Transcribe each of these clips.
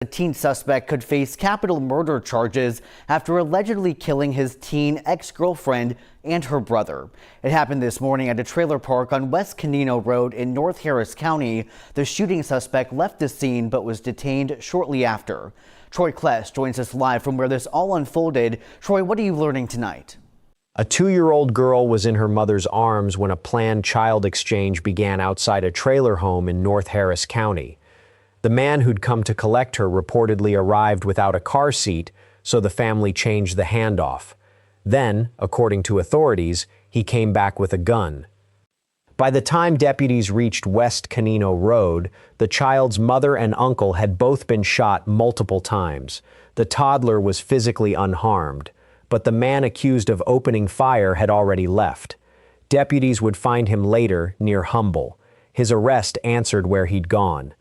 The teen suspect could face capital murder charges after allegedly killing his teen ex-girlfriend and her brother. It happened this morning at a trailer park on West Canino Road in North Harris County. The shooting suspect left the scene but was detained shortly after. Troy Kless joins us live from where this all unfolded. Troy, what are you learning tonight? A 2-year-old girl was in her mother's arms when a planned child exchange began outside a trailer home in North Harris County. The man who'd come to collect her reportedly arrived without a car seat, so the family changed the handoff. Then, according to authorities, he came back with a gun. By the time deputies reached West Canino Road, the child's mother and uncle had both been shot multiple times. The toddler was physically unharmed, but the man accused of opening fire had already left. Deputies would find him later near Humble. His arrest answered where he'd gone.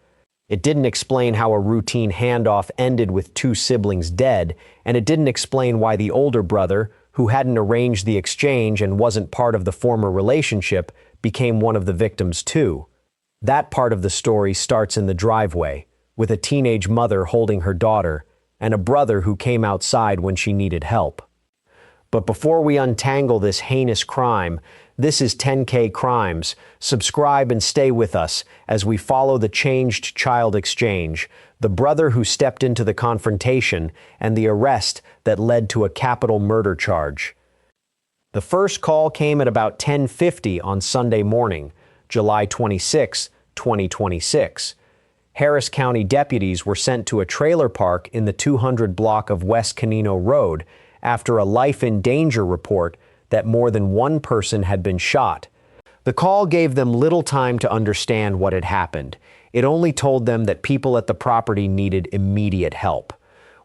It didn't explain how a routine handoff ended with 2 siblings dead, and it didn't explain why the older brother, who hadn't arranged the exchange and wasn't part of the former relationship, became one of the victims too. That part of the story starts in the driveway, with a teenage mother holding her daughter, and a brother who came outside when she needed help. But before we untangle this heinous crime, this is 10K Crimes. Subscribe and stay with us as we follow the changed child exchange, the brother who stepped into the confrontation, and the arrest that led to a capital murder charge. The first call came at about 10:50 on Sunday morning, July 26, 2026. Harris County deputies were sent to a trailer park in the 200 block of West Canino Road after a life in danger report that more than one person had been shot. The call gave them little time to understand what had happened. It only told them that people at the property needed immediate help.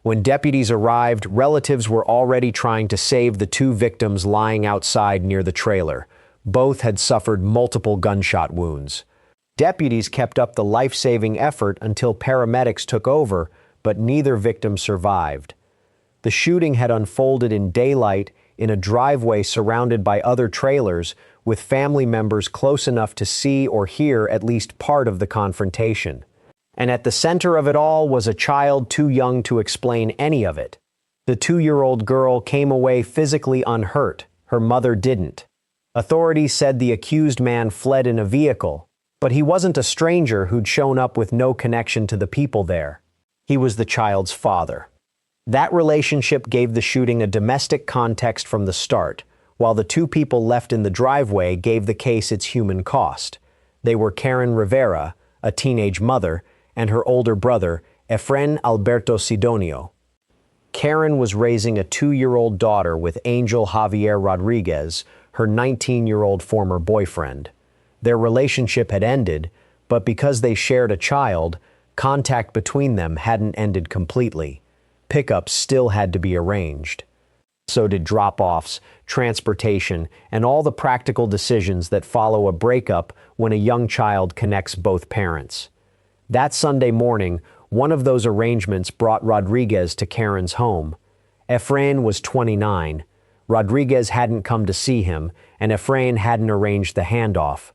When deputies arrived, relatives were already trying to save the 2 victims lying outside near the trailer. Both had suffered multiple gunshot wounds. Deputies kept up the life-saving effort until paramedics took over, but neither victim survived. The shooting had unfolded in daylight in a driveway surrounded by other trailers, with family members close enough to see or hear at least part of the confrontation. And at the center of it all was a child too young to explain any of it. The 2-year-old girl came away physically unhurt. Her mother didn't. Authorities said the accused man fled in a vehicle, but he wasn't a stranger who'd shown up with no connection to the people there. He was the child's father. That relationship gave the shooting a domestic context from the start, while the 2 people left in the driveway gave the case its human cost. They were Karen Rivera, a teenage mother, and her older brother, Efrén Alberto Sidonio. Karen was raising a 2-year-old daughter with Angel Javier Rodriguez, her 19-year-old former boyfriend. Their relationship had ended, but because they shared a child, contact between them hadn't ended completely. Pickups still had to be arranged. So did drop-offs, transportation, and all the practical decisions that follow a breakup when a young child connects both parents. That Sunday morning, one of those arrangements brought Rodriguez to Karen's home. Efrén was 29. Rodriguez hadn't come to see him, and Efrén hadn't arranged the handoff.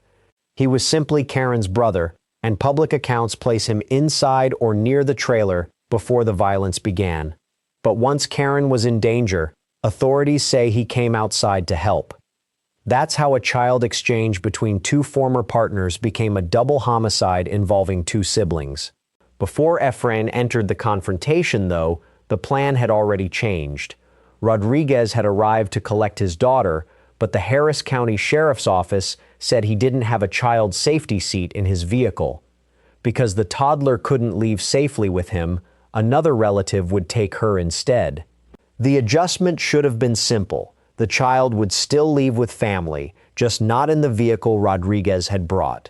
He was simply Karen's brother, and public accounts place him inside or near the trailer before the violence began. But once Karen was in danger, authorities say he came outside to help. That's how a child exchange between 2 former partners became a double homicide involving 2 siblings. Before Efrén entered the confrontation, though, the plan had already changed. Rodriguez had arrived to collect his daughter, but the Harris County Sheriff's Office said he didn't have a child safety seat in his vehicle. Because the toddler couldn't leave safely with him, another relative would take her instead. The adjustment should have been simple. The child would still leave with family, just not in the vehicle Rodriguez had brought.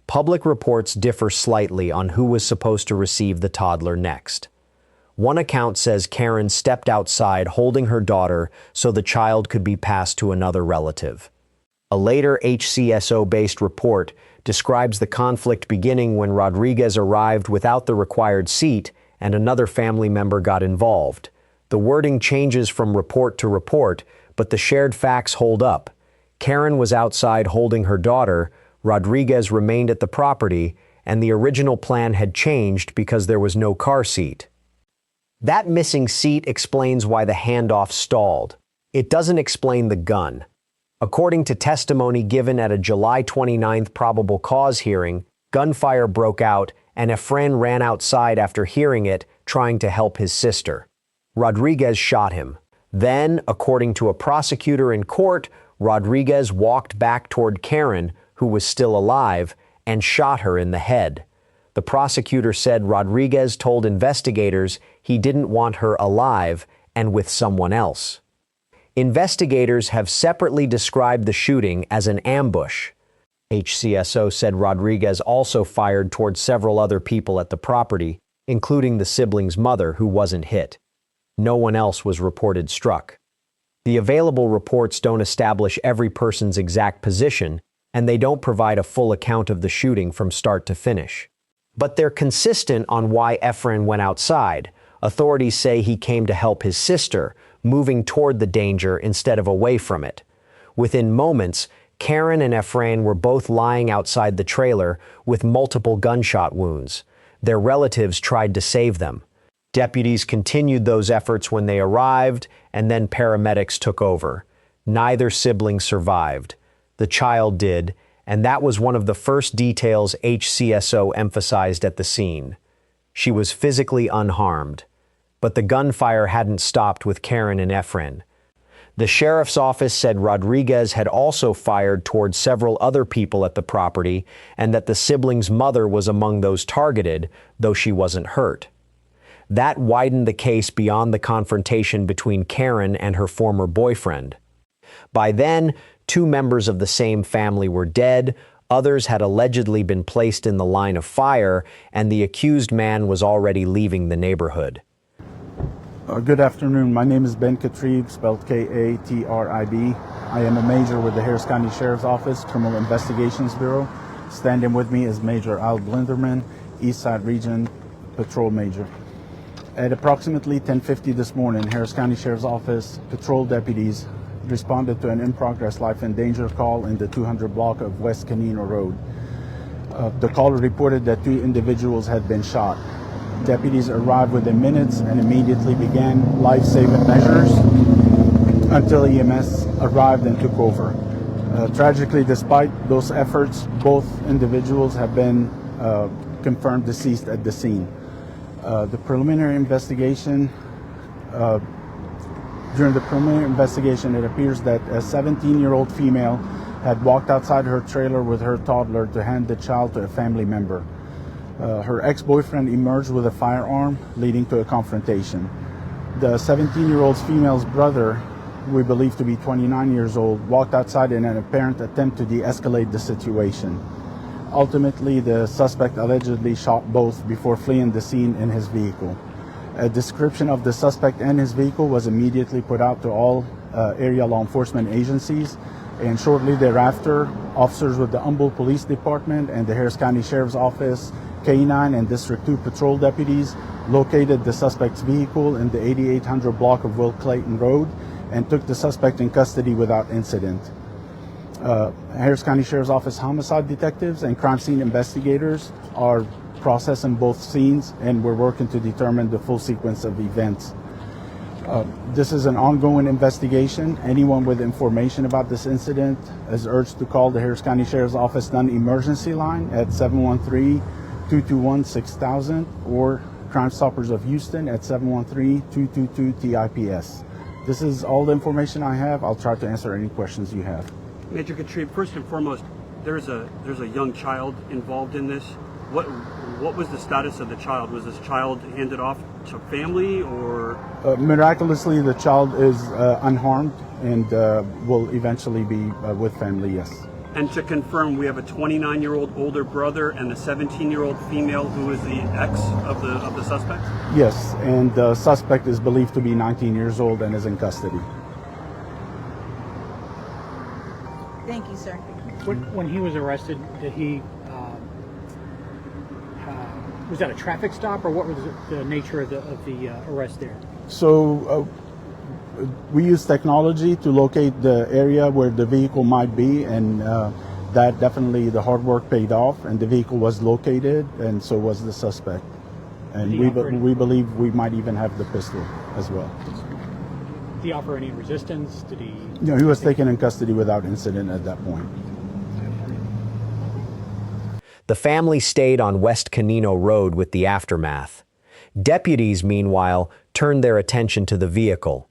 Public reports differ slightly on who was supposed to receive the toddler next. One account says Karen stepped outside holding her daughter so the child could be passed to another relative. A later HCSO-based report describes the conflict beginning when Rodriguez arrived without the required seat and another family member got involved. The wording changes from report to report, but the shared facts hold up. Karen was outside holding her daughter, Rodriguez remained at the property, and the original plan had changed because there was no car seat. That missing seat explains why the handoff stalled. It doesn't explain the gun. According to testimony given at a July 29th probable cause hearing, gunfire broke out and Efrén ran outside after hearing it, trying to help his sister. Rodriguez shot him. Then, according to a prosecutor in court, Rodriguez walked back toward Karen, who was still alive, and shot her in the head. The prosecutor said Rodriguez told investigators he didn't want her alive and with someone else. Investigators have separately described the shooting as an ambush. HCSO said Rodriguez also fired toward several other people at the property, including the sibling's mother, who wasn't hit. No one else was reported struck. The available reports don't establish every person's exact position, and they don't provide a full account of the shooting from start to finish. But they're consistent on why Efrén went outside. Authorities say he came to help his sister, moving toward the danger instead of away from it. Within moments, Karen and Efrén were both lying outside the trailer with multiple gunshot wounds. Their relatives tried to save them. Deputies continued those efforts when they arrived, and then paramedics took over. Neither sibling survived. The child did, and that was one of the first details HCSO emphasized at the scene. She was physically unharmed. But the gunfire hadn't stopped with Karen and Efrén. The sheriff's office said Rodriguez had also fired toward several other people at the property and that the sibling's mother was among those targeted, though she wasn't hurt. That widened the case beyond the confrontation between Karen and her former boyfriend. By then, 2 members of the same family were dead, others had allegedly been placed in the line of fire, and the accused man was already leaving the neighborhood. Good afternoon. My name is Ben Katrib, spelled K-A-T-R-I-B. I am a major with the Harris County Sheriff's Office, Criminal Investigations Bureau. Standing with me is Major Al Blinderman, East Side Region Patrol Major. At approximately 10:50 this morning, Harris County Sheriff's Office patrol deputies responded to an in-progress life and danger call in the 200 block of West Canino Road. The caller reported that 2 individuals had been shot. Deputies arrived within minutes and immediately began life-saving measures until EMS arrived and took over. Tragically, despite those efforts, both individuals have been confirmed deceased at the scene. During the preliminary investigation, it appears that a 17-year-old female had walked outside her trailer with her toddler to hand the child to a family member. Her ex-boyfriend emerged with a firearm, leading to a confrontation. The 17-year-old female's brother, we believe to be 29 years old, walked outside in an apparent attempt to de-escalate the situation. Ultimately, the suspect allegedly shot both before fleeing the scene in his vehicle. A description of the suspect and his vehicle was immediately put out to all area law enforcement agencies, and shortly thereafter, officers with the Humboldt Police Department and the Harris County Sheriff's Office, K-9 and District 2 patrol deputies located the suspect's vehicle in the 8800 block of Will Clayton Road and took the suspect in custody without incident. Harris County Sheriff's Office homicide detectives and crime scene investigators are processing both scenes, and we're working to determine the full sequence of events. This is an ongoing investigation. Anyone with information about this incident is urged to call the Harris County Sheriff's Office non-emergency line at 713-221-6000 or Crime Stoppers of Houston at 713-222-TIPS. This is all the information I have. I'll try to answer any questions you have. Major Katrib, first and foremost, there's a young child involved in this. What was the status of the child? Was this child handed off to family, or? Miraculously, the child is unharmed and will eventually be with family, yes. And to confirm, we have a 29-year-old older brother and a 17-year-old female who is the ex of the suspect? Yes, and the suspect is believed to be 19 years old and is in custody. Thank you, sir. When he was arrested, did he, was that a traffic stop, or what was the nature of the arrest there? So we use technology to locate the area where the vehicle might be, and that definitely the hard work paid off, and the vehicle was located, and so was the suspect. And we believe we might even have the pistol as well. Did he offer any resistance? Did he? No, he was taken in custody without incident at that point. The family stayed on West Canino Road with the aftermath. Deputies, meanwhile, turned their attention to the vehicle.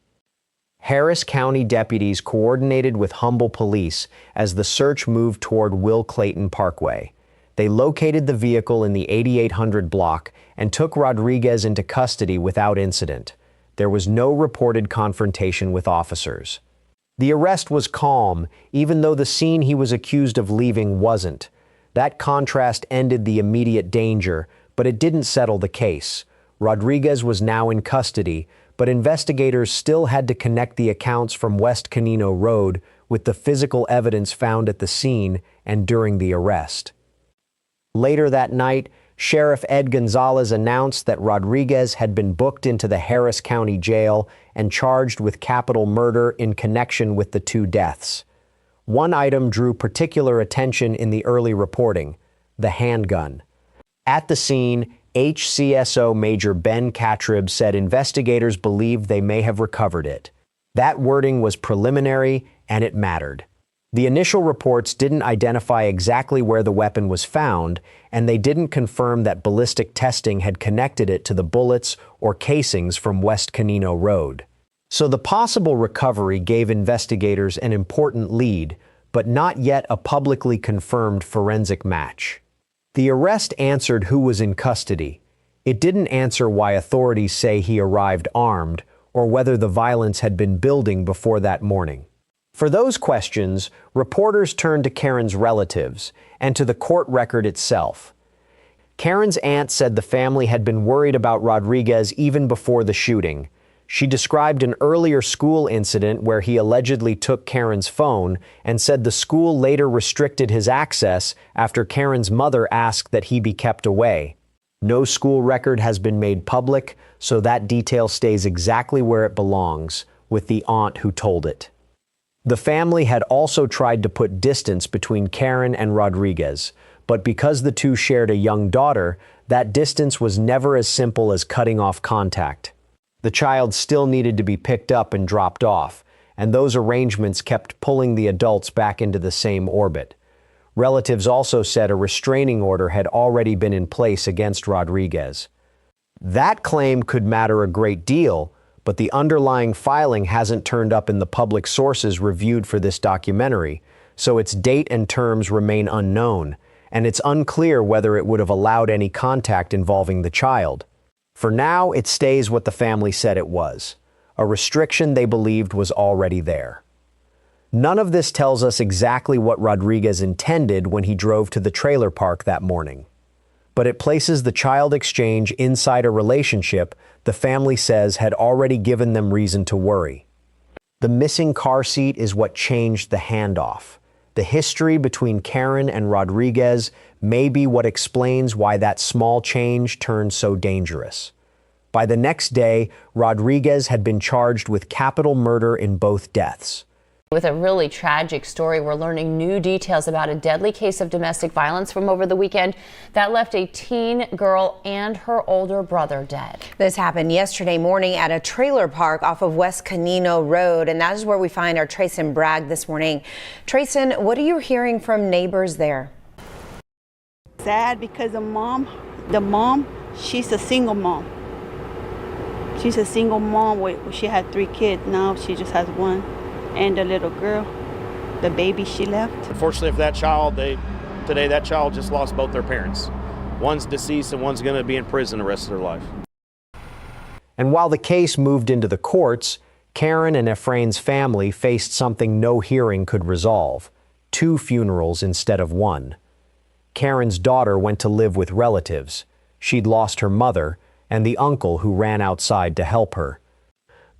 Harris County deputies coordinated with Humble Police as the search moved toward Will Clayton Parkway. They located the vehicle in the 8800 block and took Rodriguez into custody without incident. There was no reported confrontation with officers. The arrest was calm, even though the scene he was accused of leaving wasn't. That contrast ended the immediate danger, but it didn't settle the case. Rodriguez was now in custody, but investigators still had to connect the accounts from West Canino Road with the physical evidence found at the scene and during the arrest. Later that night, Sheriff Ed Gonzalez announced that Rodriguez had been booked into the Harris County Jail and charged with capital murder in connection with the two deaths. One item drew particular attention in the early reporting: the handgun. At the scene, HCSO Major Ben Catrib said investigators believed they may have recovered it. That wording was preliminary, and it mattered. The initial reports didn't identify exactly where the weapon was found, and they didn't confirm that ballistic testing had connected it to the bullets or casings from West Canino Road. So the possible recovery gave investigators an important lead, but not yet a publicly confirmed forensic match. The arrest answered who was in custody. It didn't answer why authorities say he arrived armed, or whether the violence had been building before that morning. For those questions, reporters turned to Karen's relatives and to the court record itself. Karen's aunt said the family had been worried about Rodriguez even before the shooting. She described an earlier school incident where he allegedly took Karen's phone and said the school later restricted his access after Karen's mother asked that he be kept away. No school record has been made public, so that detail stays exactly where it belongs, with the aunt who told it. The family had also tried to put distance between Karen and Rodriguez, but because the two shared a young daughter, that distance was never as simple as cutting off contact. The child still needed to be picked up and dropped off, and those arrangements kept pulling the adults back into the same orbit. Relatives also said a restraining order had already been in place against Rodriguez. That claim could matter a great deal, but the underlying filing hasn't turned up in the public sources reviewed for this documentary, so its date and terms remain unknown, and it's unclear whether it would have allowed any contact involving the child. For now, it stays what the family said it was, a restriction they believed was already there. None of this tells us exactly what Rodriguez intended when he drove to the trailer park that morning. But it places the child exchange inside a relationship the family says had already given them reason to worry. The missing car seat is what changed the handoff. The history between Karen and Rodriguez may be what explains why that small change turned so dangerous. By the next day, Rodriguez had been charged with capital murder in both deaths. With a really tragic story, we're learning new details about a deadly case of domestic violence from over the weekend that left a teen girl and her older brother dead. This happened yesterday morning at a trailer park off of West Canino Road, and that is where we find our Trayson Bragg this morning. Trayson, what are you hearing from neighbors there? Sad because the mom, she's a single mom. She's a single mom. She had 3 kids. Now she just has 1. And a little girl, the baby she left. Unfortunately for that child, today that child just lost both their parents. One's deceased and one's going to be in prison the rest of their life. And while the case moved into the courts, Karen and Efrén's family faced something no hearing could resolve: 2 funerals instead of 1. Karen's daughter went to live with relatives. She'd lost her mother and the uncle who ran outside to help her.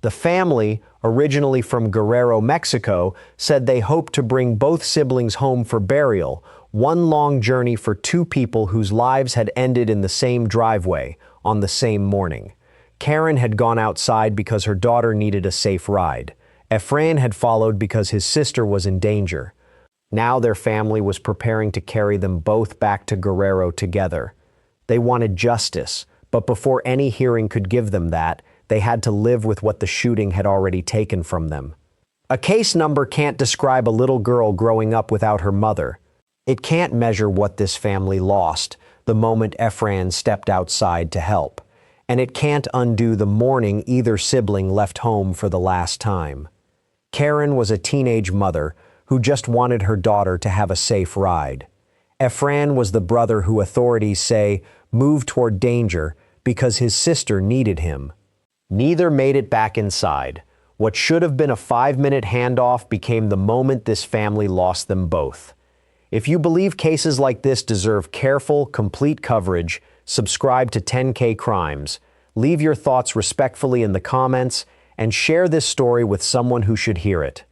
The family, originally from Guerrero, Mexico, said they hoped to bring both siblings home for burial, one long journey for 2 people whose lives had ended in the same driveway on the same morning. Karen had gone outside because her daughter needed a safe ride. Efrén had followed because his sister was in danger. Now their family was preparing to carry them both back to Guerrero together. They wanted justice, but before any hearing could give them that, they had to live with what the shooting had already taken from them. A case number can't describe a little girl growing up without her mother. It can't measure what this family lost the moment Efrén stepped outside to help. And it can't undo the mourning either sibling left home for the last time. Karen was a teenage mother who just wanted her daughter to have a safe ride. Efrén was the brother who authorities say moved toward danger because his sister needed him. Neither made it back inside. What should have been a 5-minute handoff became the moment this family lost them both. If you believe cases like this deserve careful, complete coverage, subscribe to 10K Crimes, leave your thoughts respectfully in the comments, and share this story with someone who should hear it.